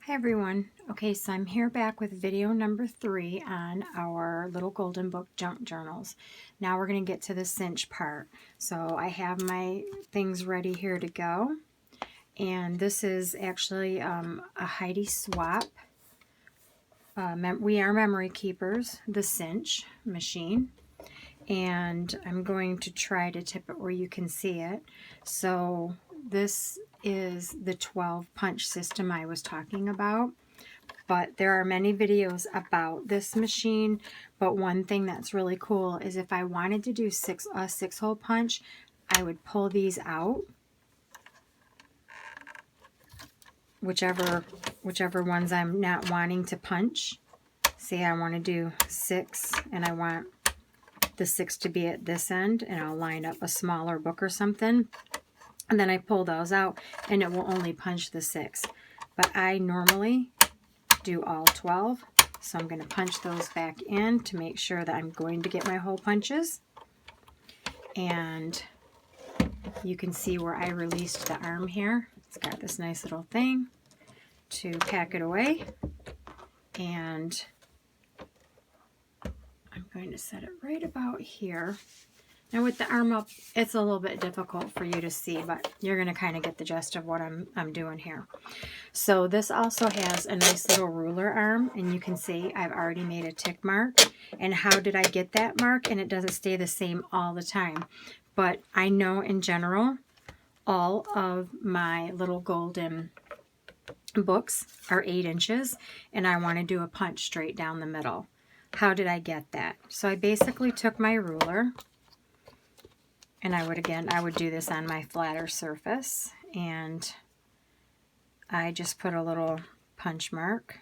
Hi everyone. Okay, so I'm here back with video number 3 on our little golden book junk journals. Now we're going to get to the cinch part. So I have my things ready here to go. And this is actually a Heidi Swap. We Are Memory Keepers, the cinch machine. And I'm going to try to tip it where you can see it. So this is the 12 punch system I was talking about, but there are many videos about this machine. But one thing that's really cool is if I wanted to do a 6-hole punch, I would pull these out, whichever ones I'm not wanting to punch. Say I want to do 6 and I want the 6 to be at this end, and I'll line up a smaller book or something, and then I pull those out and it will only punch the 6. But I normally do all 12, so I'm going to punch those back in to make sure that I'm going to get my hole punches. And you can see where I released the arm here. It's got this nice little thing to pack it away, and I'm going to set it right about here. Now with the arm up, it's a little bit difficult for you to see, but you're going to kind of get the gist of what I'm doing here. So this also has a nice little ruler arm, and you can see I've already made a tick mark. And how did I get that mark? And it doesn't stay the same all the time. But I know in general, all of my little golden books are 8 inches, and I want to do a punch straight down the middle. How did I get that? So I basically took my ruler, and I would do this on my flatter surface, and I just put a little punch mark.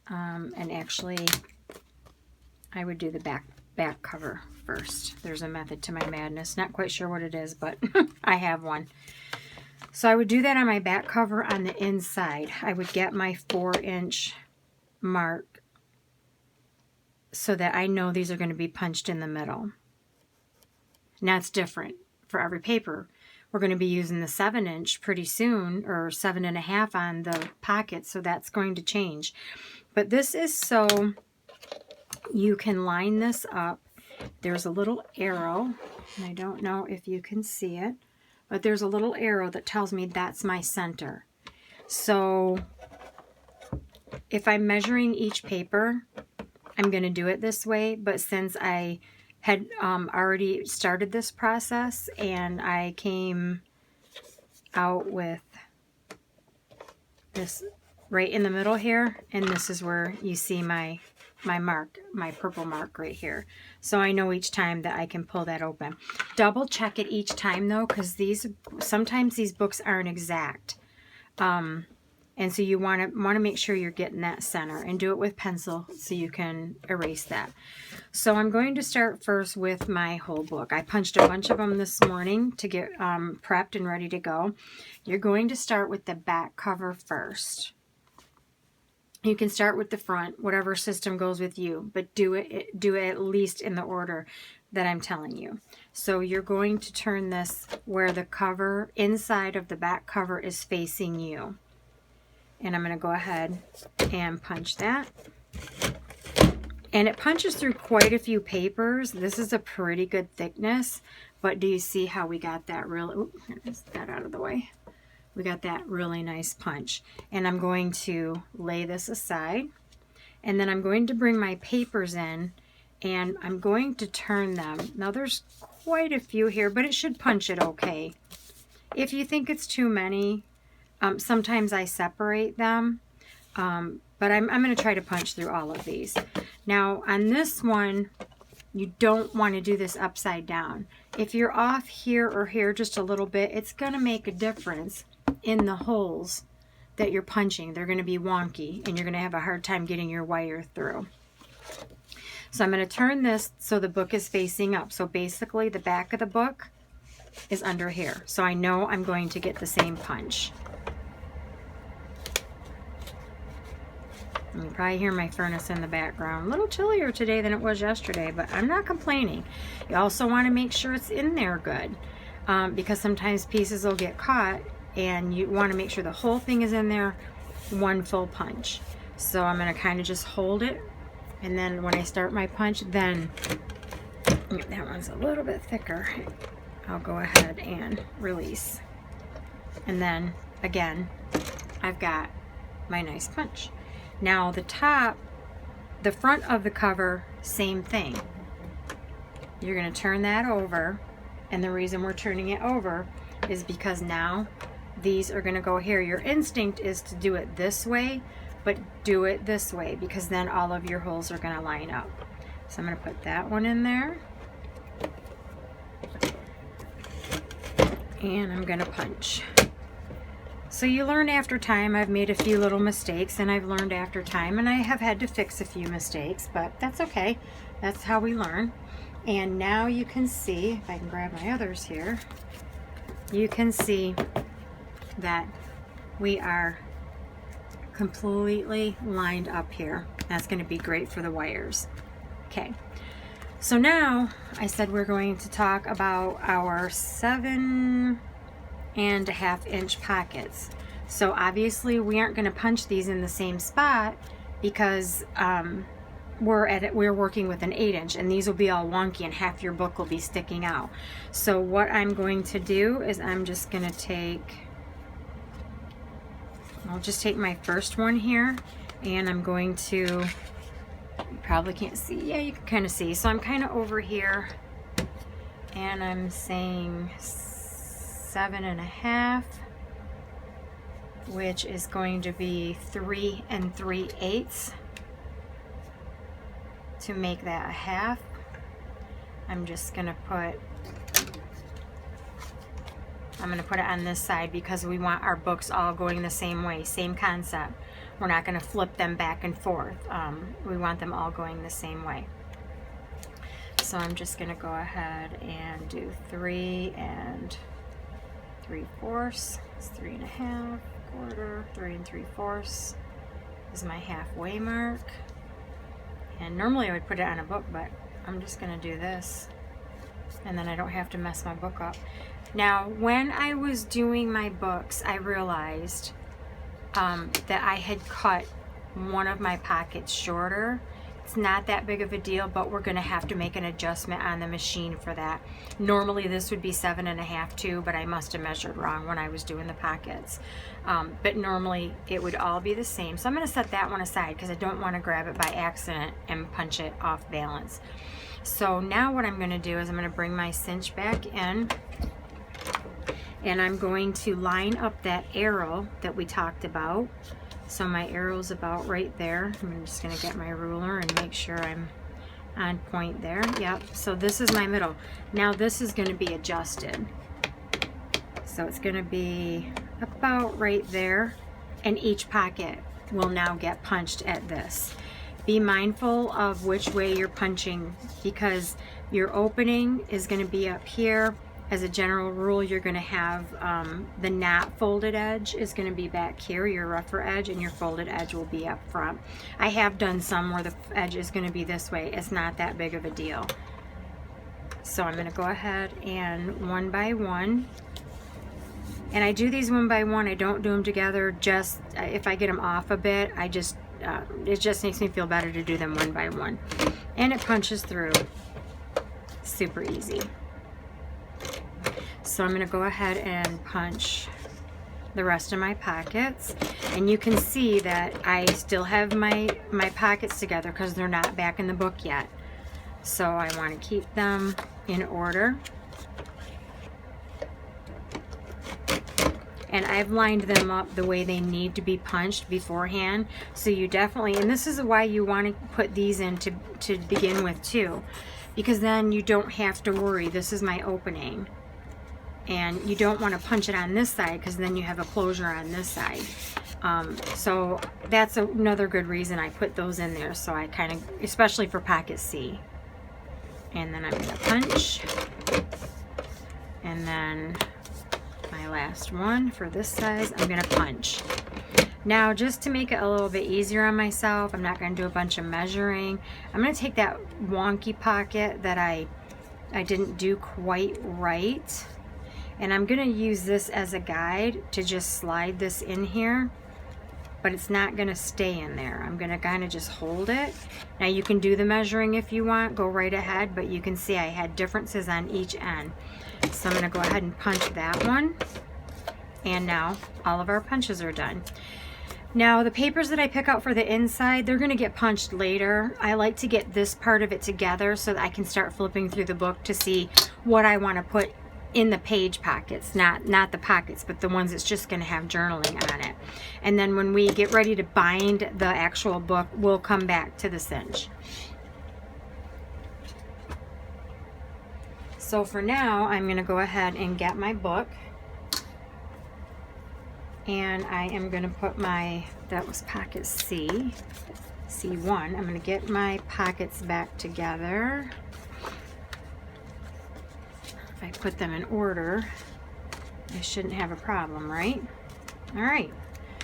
And actually, I would do the back cover first. There's a method to my madness. Not quite sure what it is, but I have one. So I would do that on my back cover on the inside. I would get my 4-inch mark so that I know these are going to be punched in the middle. Now it's different for every paper. We're going to be using the 7-inch pretty soon, or 7.5 on the pocket, so that's going to change. But this is so you can line this up. There's a little arrow, and I don't know if you can see it, but there's a little arrow that tells me that's my center. So if I'm measuring each paper, I'm going to do it this way, but since I had already started this process and I came out with this right in the middle here, and this is where you see my mark, my purple mark right here. So I know each time that I can pull that open. Double check it each time though, because sometimes these books aren't exact. And so you want to make sure you're getting that center, and do it with pencil so you can erase that. So I'm going to start first with my whole book. I punched a bunch of them this morning to get prepped and ready to go. You're going to start with the back cover first. You can start with the front, whatever system goes with you, but do it at least in the order that I'm telling you. So you're going to turn this where the cover inside of the back cover is facing you. And I'm going to go ahead and punch that. And it punches through quite a few papers. This is a pretty good thickness, but do you see how we got that really, get that out of the way. We got that really nice punch. And I'm going to lay this aside, and then I'm going to bring my papers in, and I'm going to turn them. Now there's quite a few here, but it should punch it okay. If you think it's too many, sometimes I separate them, but I'm going to try to punch through all of these. Now on this one, you don't want to do this upside down. If you're off here or here just a little bit, it's going to make a difference in the holes that you're punching. They're going to be wonky, and you're going to have a hard time getting your wire through. So I'm going to turn this so the book is facing up. So basically the back of the book is under here. So I know I'm going to get the same punch. You can probably hear my furnace in the background. A little chillier today than it was yesterday, but I'm not complaining. You also want to make sure it's in there good, because sometimes pieces will get caught and you want to make sure the whole thing is in there, one full punch. So I'm going to kind of just hold it, and then when I start my punch, then that one's a little bit thicker, I'll go ahead and release. And then again, I've got my nice punch. Now the top, the front of the cover, same thing. You're going to turn that over, and the reason we're turning it over is because now these are going to go here. Your instinct is to do it this way, but do it this way, because then all of your holes are going to line up. So I'm going to put that one in there, and I'm going to punch. So you learn after time. I've made a few little mistakes, and I've learned after time, and I have had to fix a few mistakes, but that's okay. That's how we learn. And now you can see, if I can grab my others here, you can see that we are completely lined up here. That's going to be great for the wires. Okay, so now I said we're going to talk about our 7.5 inch pockets. So obviously we aren't going to punch these in the same spot because we're working with an 8 inch, and these will be all wonky and half your book will be sticking out. So what I'm going to do is I'm just going to I'll just take my first one here, and I'm going to, you probably can't see, yeah, you can kind of see. So I'm kind of over here, and I'm saying 7.5, which is going to be 3 3/8 to make that a half. I'm just gonna put it on this side because we want our books all going the same way, same concept. We're not gonna flip them back and forth. We want them all going the same way. So I'm just gonna go ahead and do 3 3/4. It's 3.5, quarter, 3 3/4 is my halfway mark. And normally I would put it on a book, but I'm just gonna do this, and then I don't have to mess my book up. Now, when I was doing my books, I realized that I had cut one of my pockets shorter. It's not that big of a deal, but we're gonna have to make an adjustment on the machine for that. Normally this would be 7.5 too, but I must have measured wrong when I was doing the pockets. But normally it would all be the same. So I'm gonna set that one aside because I don't wanna grab it by accident and punch it off balance. So now what I'm gonna do is I'm gonna bring my cinch back in, and I'm going to line up that arrow that we talked about. So my arrow's about right there. I'm just gonna get my ruler and make sure I'm on point there. Yep, so this is my middle. Now this is gonna be adjusted. So it's gonna be about right there, and each pocket will now get punched at this. Be mindful of which way you're punching, because your opening is gonna be up here. As a general rule, you're going to have the not folded edge is going to be back here, your rougher edge, and your folded edge will be up front. I have done some where the edge is going to be this way. It's not that big of a deal. So I'm going to go ahead and one by one. And I do these one by one. I don't do them together. Just if I get them off a bit, it just makes me feel better to do them one by one. And it punches through super easy. So I'm going to go ahead and punch the rest of my pockets, and you can see that I still have my pockets together because they're not back in the book yet. So I want to keep them in order. And I've lined them up the way they need to be punched beforehand. So you definitely, and this is why you want to put these in to begin with too, because then you don't have to worry. This is my opening. And you don't want to punch it on this side because then you have a closure on this side. So that's another good reason I put those in there. So I kind of, especially for pocket C. And then I'm going to punch. And then my last one for this size, I'm going to punch. Now, just to make it a little bit easier on myself, I'm not going to do a bunch of measuring. I'm going to take that wonky pocket that I didn't do quite right. And I'm going to use this as a guide to just slide this in here, but it's not going to stay in there. I'm going to kind of just hold it. Now you can do the measuring if you want, go right ahead, but you can see I had differences on each end. So I'm going to go ahead and punch that one. And now all of our punches are done. Now the papers that I pick out for the inside, they're going to get punched later. I like to get this part of it together so that I can start flipping through the book to see what I want to put in the page pockets, not the pockets, but the ones that's just going to have journaling on it. And then when we get ready to bind the actual book, we'll come back to the cinch. So for now, I'm going to go ahead and get my book. And I am going to put my, that was pocket C, C1. I'm going to get my pockets back together. If I put them in order, I shouldn't have a problem, right? All right,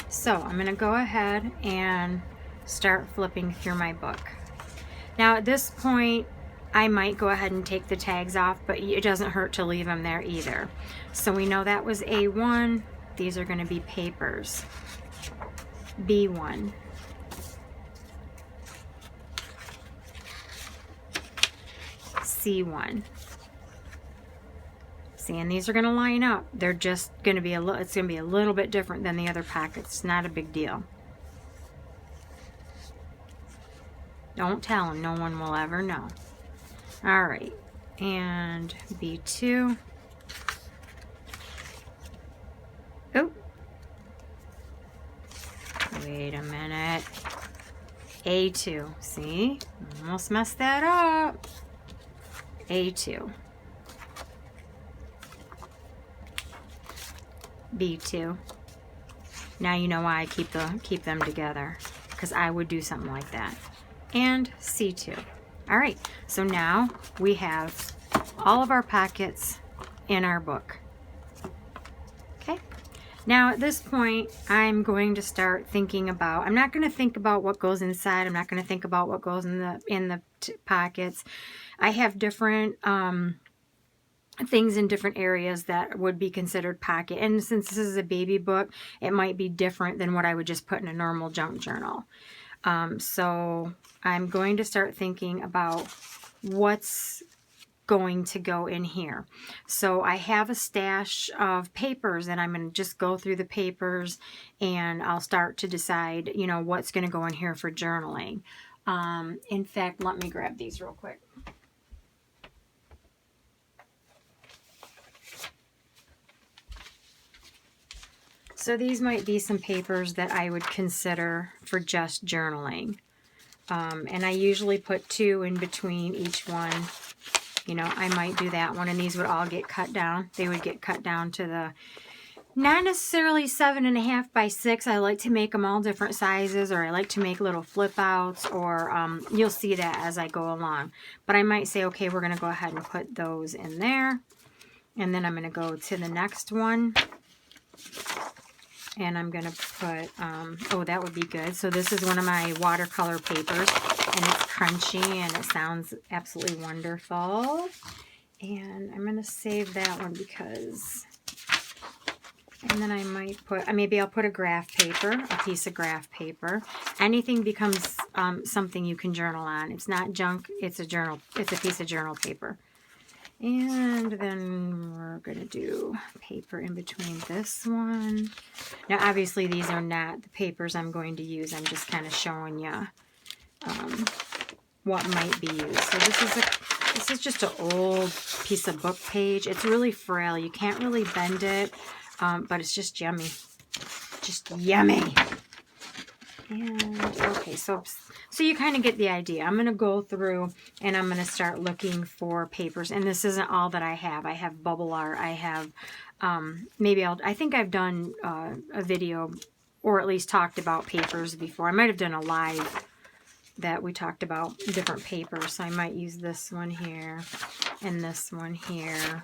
so I'm going to go ahead and start flipping through my book. Now at this point, I might go ahead and take the tags off, but it doesn't hurt to leave them there either. So we know that was A1. These are going to be papers. B1. C1. See, and these are going to line up. They're just going to be it's going to be a little bit different than the other packets. Not a big deal. Don't tell them. No one will ever know. All right. And B2. Oh. Wait a minute. A2. See? Almost messed that up. A2. B2. Now you know why I keep them together, because I would do something like that. And C2. All right, so now we have all of our pockets in our book. Okay. Now at this point, I'm going to start thinking about, I'm not going to think about what goes inside. I'm not going to think about what goes in the pockets. I have different things in different areas that would be considered pocket. And since this is a baby book, it might be different than what I would just put in a normal junk journal. So I'm going to start thinking about what's going to go in here. So I have a stash of papers, and I'm going to just go through the papers, and I'll start to decide, you know, what's going to go in here for journaling. In fact, let me grab these real quick. So these might be some papers that I would consider for just journaling. And I usually put 2 in between each one. You know, I might do that one, and these would all get cut down. They would get cut down to the, not necessarily 7.5 by 6. I like to make them all different sizes, or I like to make little flip outs, or you'll see that as I go along. But I might say, okay, we're going to go ahead and put those in there. And then I'm going to go to the next one. And I'm going to put, oh, that would be good. So this is one of my watercolor papers, and it's crunchy, and it sounds absolutely wonderful. And I'm going to save that one because, and then I might put, maybe I'll put a graph paper, a piece of graph paper. Anything becomes something you can journal on. It's not junk, it's a journal, it's a piece of journal paper. And then we're going to do paper in between this one. Now, obviously, these are not the papers I'm going to use. I'm just kind of showing you what might be used. So this is just an old piece of book page. It's really frail. You can't really bend it, but it's just yummy. Just yummy. And, okay, so you kind of get the idea. I'm going to go through and I'm going to start looking for papers. And this isn't all that I have. I have bubble art. I have, I think I've done a video, or at least talked about papers before. I might have done a live that we talked about different papers. So I might use this one here and this one here.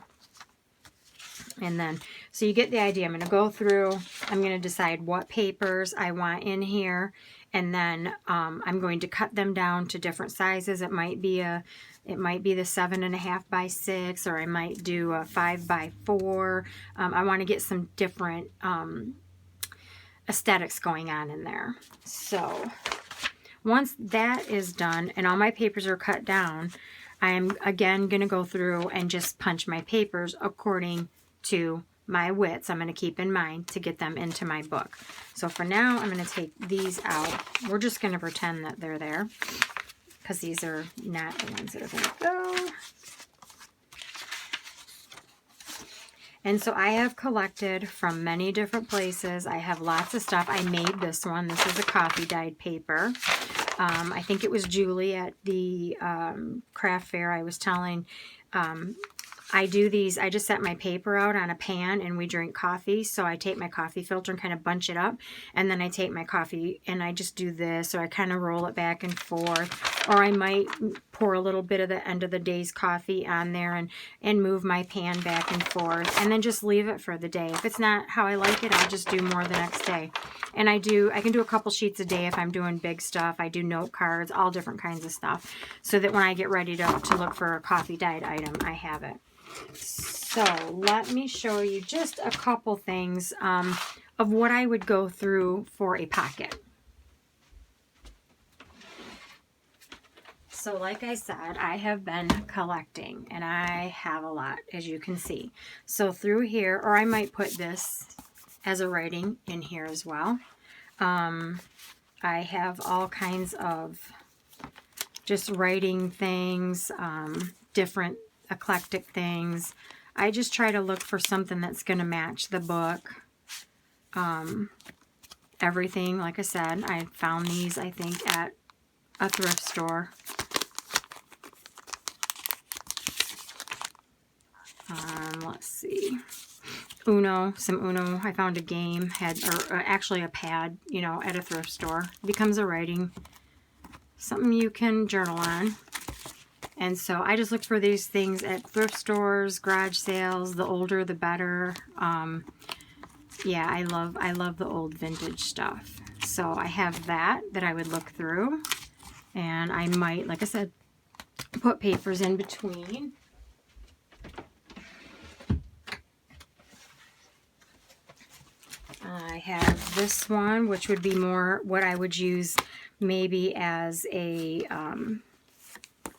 And then, so you get the idea. I'm going to go through, I'm going to decide what papers I want in here, And then I'm going to cut them down to different sizes. It might be the 7.5 by 6, or I might do a 5 by 4. I want to get some different aesthetics going on in there. So once that is done and all my papers are cut down, I'm again going to go through and just punch my papers according to my widths. I'm going to keep in mind to get them into my book. So for now, I'm going to take these out. We're just going to pretend that they're there, because these are not the ones that are going to go. And so I have collected from many different places. I have lots of stuff. I made this one. This is a coffee dyed paper. I think it was Julie at the craft fair I was telling. I do these, I just set my paper out on a pan and we drink coffee. So I take my coffee filter and kind of bunch it up. And then I take my coffee and I just do this, or I kind of roll it back and forth. Or I might pour a little bit of the end of the day's coffee on there and move my pan back and forth. And then just leave it for the day. If it's not how I like it, I'll just do more the next day. And I can do a couple sheets a day if I'm doing big stuff. I do note cards, all different kinds of stuff. So that when I get ready to look for a coffee dyed item, I have it. So let me show you just a couple things of what I would go through for a pocket. So like I said, I have been collecting and I have a lot, as you can see. So through here, or I might put this as a writing in here as well. I have all kinds of just writing things, different eclectic things. I just try to look for something that's going to match the book. Everything, like I said, I found these, I think, at a thrift store. Let's see. Uno, some Uno. I found a game, or actually a pad, at a thrift store. It becomes a writing, something you can journal on. And so I just look for these things at thrift stores, garage sales. The older, the better. Yeah, I love the old vintage stuff. So I have that I would look through. And I might, like I said, put papers in between. I have this one, which would be more what I would use maybe as a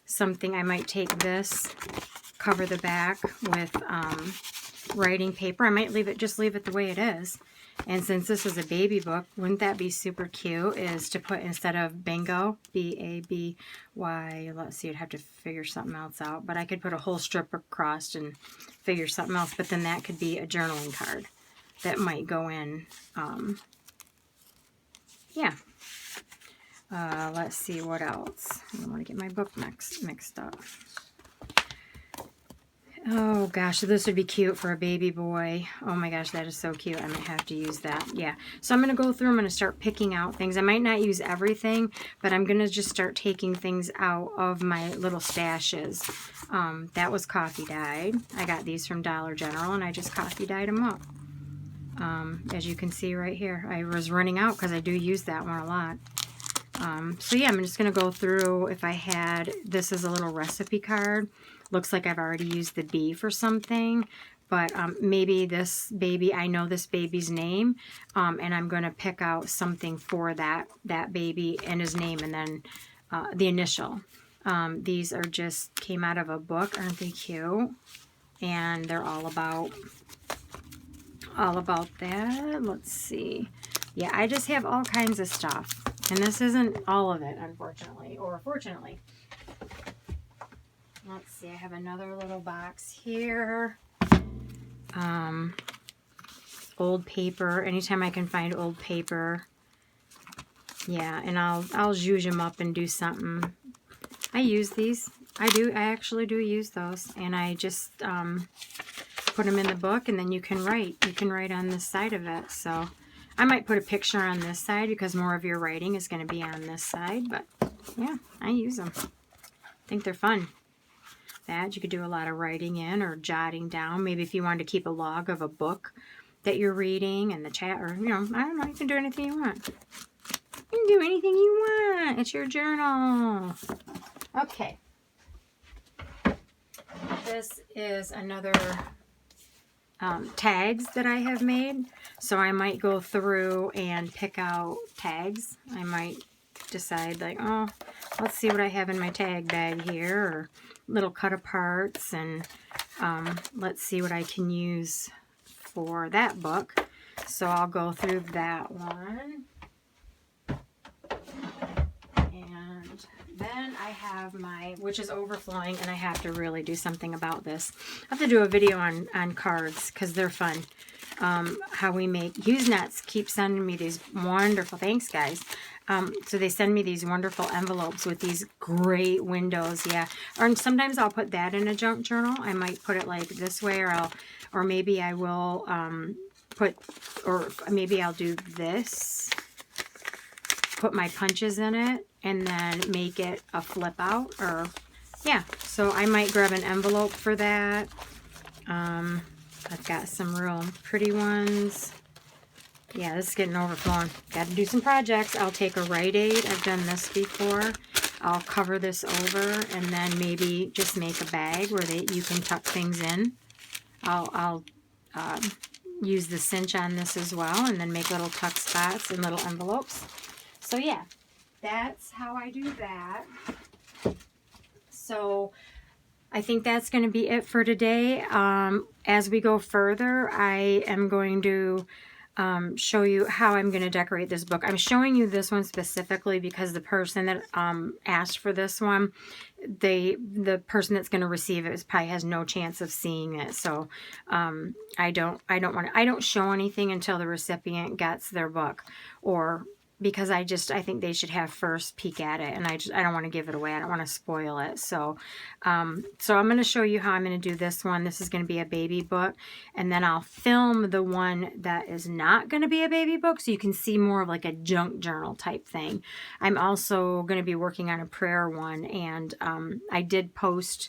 something. I might take this, cover the back with writing paper. I might just leave it the way it is. And since this is a baby book, wouldn't that be super cute, is to put, instead of bingo, B-A-B-Y, let's see, I'd have to figure something else out, but I could put a whole strip across and figure something else, but then that could be a journaling card that might go in. Yeah. Let's see what else. I don't want to get my book mixed up. Oh gosh, this would be cute for a baby boy. Oh my gosh, that is so cute. I might have to use that. Yeah. So I'm going to go through. I'm going to start picking out things. I might not use everything, but I'm going to just start taking things out of my little stashes. That was coffee dyed. I got these from Dollar General and I just coffee dyed them up. As you can see right here, I was running out because I do use that one a lot. So yeah, I'm just going to go through. If I had, this is a little recipe card. Looks like I've already used the B for something, but maybe this baby, I know this baby's name, and I'm going to pick out something for that baby and his name, and then the initial. These are just came out of a book. Aren't they cute? And they're all about that. Let's see. Yeah, I just have all kinds of stuff. And this isn't all of it, unfortunately, or fortunately. Let's see, I have another little box here. Old paper. Anytime I can find old paper. Yeah, and I'll zhuzh them up and do something. I use these. I actually do use those. And I just put them in the book, and then you can write. You can write on this side of it. So I might put a picture on this side because more of your writing is going to be on this side. But yeah, I use them. I think they're fun. That you could do a lot of writing in or jotting down. Maybe if you wanted to keep a log of a book that you're reading and the chat, or I don't know, you can do anything you want. You can do anything you want. It's your journal. Okay. This is another tags that I have made. So I might go through and pick out tags. I might decide like, oh, let's see what I have in my tag bag here, or little cut aparts, and let's see what I can use for that book. So I'll go through that one. And then I have my, which is overflowing, and I have to really do something about this. I have to do a video on cards because they're fun. How we make, HughesNuts keep sending me these wonderful, thanks guys. So they send me these wonderful envelopes with these great windows, yeah. Or sometimes I'll put that in a junk journal. I might put it like this way, or maybe I will maybe I'll do this. Put my punches in it and then make it a flip out, or yeah. So I might grab an envelope for that. I've got some real pretty ones. Yeah, this is getting overflowing. Got to do some projects. I'll take a Rite Aid. I've done this before. I'll cover this over and then maybe just make a bag where you can tuck things in. I'll use the cinch on this as well, and then make little tuck spots and little envelopes. So yeah, that's how I do that. So I think that's going to be it for today. As we go further, I am going to show you how I'm going to decorate this book. I'm showing you this one specifically because the person that asked for this one, the person that's going to receive it probably has no chance of seeing it. So I don't show anything until the recipient gets their book, or because I think they should have first peek at it, and I don't want to give it away. I don't want to spoil it. So so I'm going to show you how I'm going to do this one. This is going to be a baby book, and then I'll film the one that is not going to be a baby book so you can see more of like a junk journal type thing. I'm also going to be working on a prayer one, and I did post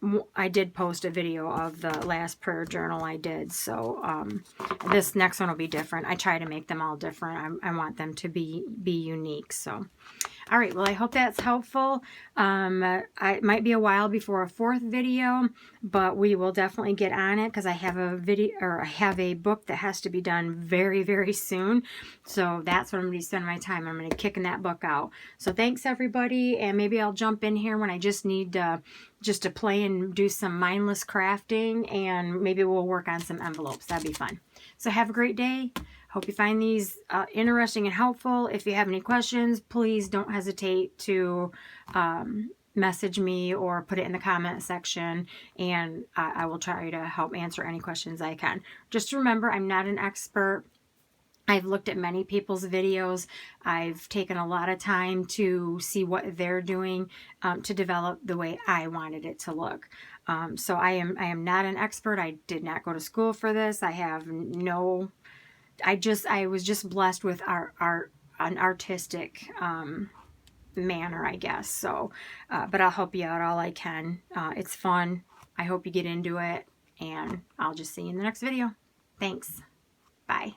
a video of the last prayer journal I did. So this next one will be different. I try to make them all different. I want them to be unique. So all right, well, I hope that's helpful. It might be a while before a fourth video, but we will definitely get on it because I have a video, or I have a book that has to be done very, very soon. So that's what I'm going to spend my time. I'm going to kick that book out. So thanks everybody, and maybe I'll jump in here when I just need just to play and do some mindless crafting, and maybe we'll work on some envelopes. That'd be fun. So have a great day. Hope you find these interesting and helpful. If you have any questions, please don't hesitate to message me or put it in the comment section, and I will try to help answer any questions I can. Just remember, I'm not an expert. I've looked at many people's videos. I've taken a lot of time to see what they're doing to develop the way I wanted it to look. So I am not an expert. I did not go to school for this. I have no... I was just blessed with an artistic manner, I guess. So, but I'll help you out all I can. It's fun. I hope you get into it, and I'll just see you in the next video. Thanks. Bye.